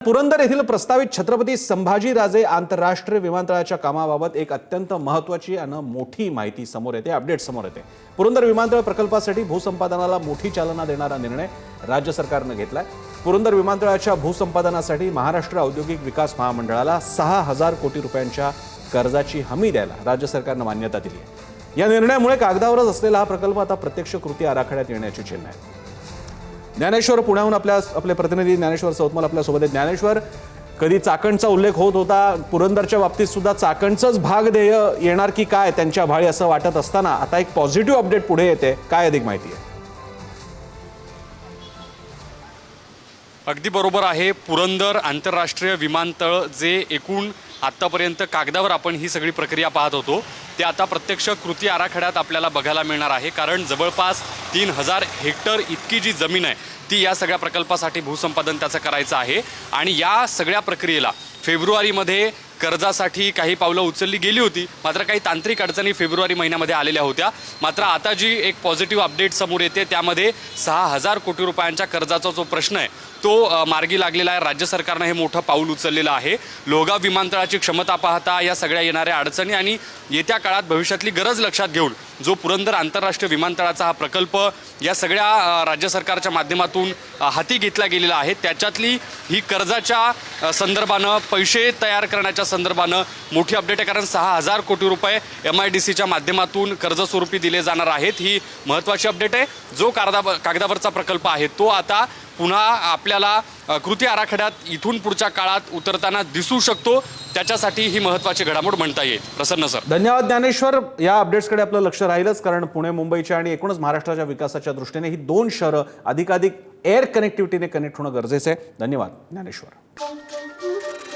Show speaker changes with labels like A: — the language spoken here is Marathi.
A: पुरंदर येथील प्रस्तावित छत्रपती संभाजीराजे आंतरराष्ट्रीय विमानतळाच्या कामाबाबत एक अत्यंत महत्त्वाची आणि मोठी माहिती समोर येते, अपडेट समोर येते। पुरंदर विमानतळ प्रकल्पासाठी भूसंपादनाला मोठी चालना देणारा निर्णय राज्य सरकारने घेतलाय। पुरंदर विमानतळाच्या भूसंपादनासाठी महाराष्ट्र औद्योगिक विकास महामंडळाला 6,000 कोटी रुपयांच्या कर्जाची हमी द्यायला राज्य सरकारने मान्यता दिली आहे। या निर्णयामुळे कागदावरच असलेला हा प्रकल्प आता प्रत्यक्ष कृती आराखड्यात येण्याची चिन्ह आहे। ज्ञानेश्वर पुण्याहून आपले प्रतिनिधी ज्ञानेश्वर सौतमल आपल्या सोबत आहेत। ज्ञानेश्वर, कधी चाकणचा उल्लेख होत होता, पुरंदरच्या बाबतीत सुद्धा चाकणचंच भाग देय येणार की काय त्यांच्या भाळी असं वाटत असताना आता एक पॉझिटिव्ह अपडेट पुढे येते, काय अधिक माहिती आहे?
B: अगदी बरोबर आहे। पुरंदर आंतरराष्ट्रीय विमानतळ जे एकूण आतापर्यंत कागदावर आपण ही सगळी प्रक्रिया पाहत होतो ते आता प्रत्यक्ष कृती आराखड्यात आपल्याला बघायला मिळणार आहे। कारण जवळपास 3,000 हेक्टर इतकी जी जमीन आहे ती या सगळ्या प्रकल्पासाठी भूसंपादन त्याचं करायचं आहे। आणि या सगळ्या प्रक्रियेला फेब्रुवारीमध्ये कर्जासाठी काही पावलं उचलली गेली होती, मात्र काही तांत्रिक अडचणी फेब्रुवारी महिन्यामध्ये आलेल्या होत्या। मात्र आता जी एक पॉझिटिव्ह अपडेट समोर येते त्यामध्ये 6,000 कोटी रुपयांच्या कर्जाचा जो प्रश्न आहे तो मार्गी लागलेला आहे। राज्य सरकारने हे मोठं पाऊल उचललेलं आहे। लोहगाव विमानतळाची क्षमता पाहता, या सगळ्या येणाऱ्या अडचणी आणि येत्या काळात भविष्यातली गरज लक्षात घेऊन जो पुरंदर आंतरराष्ट्रीय विमानतळाचा हा प्रकल्प या सगळ्या राज्य सरकारच्या माध्यमातून हाती घेतला गेलेला आहे, त्याच्यातली ही कर्जाच्या संदर्भानं, पैसे तयार करण्याच्या संदर्भानं मोठी अपडेट आहे। कारण 6,000 कोटी रुपये MIDCच्या माध्यमातून कर्ज स्वरूपी दिले जाणार आहेत, ही महत्त्वाची अपडेट आहे। जो कागदावरचा प्रकल्प आहे तो आता पुन्हा आपल्याला कृती आराखड्यात इथून पुढच्या काळात उतरताना दिसू शकतो, त्याच्यासाठी ही महत्त्वाची घडामोड म्हणता येईल। प्रसन्न सर,
A: धन्यवाद ज्ञानेश्वर। या अपडेट्सकडे आपलं लक्ष राहीलच, कारण पुणे मुंबईच्या आणि एकूणच महाराष्ट्राच्या विकासाच्या दृष्टीने ही दोन शहरं अधिकाधिक एअर कनेक्टिव्हिटीने कनेक्ट होणं गरजेचं आहे। धन्यवाद ज्ञानेश्वर।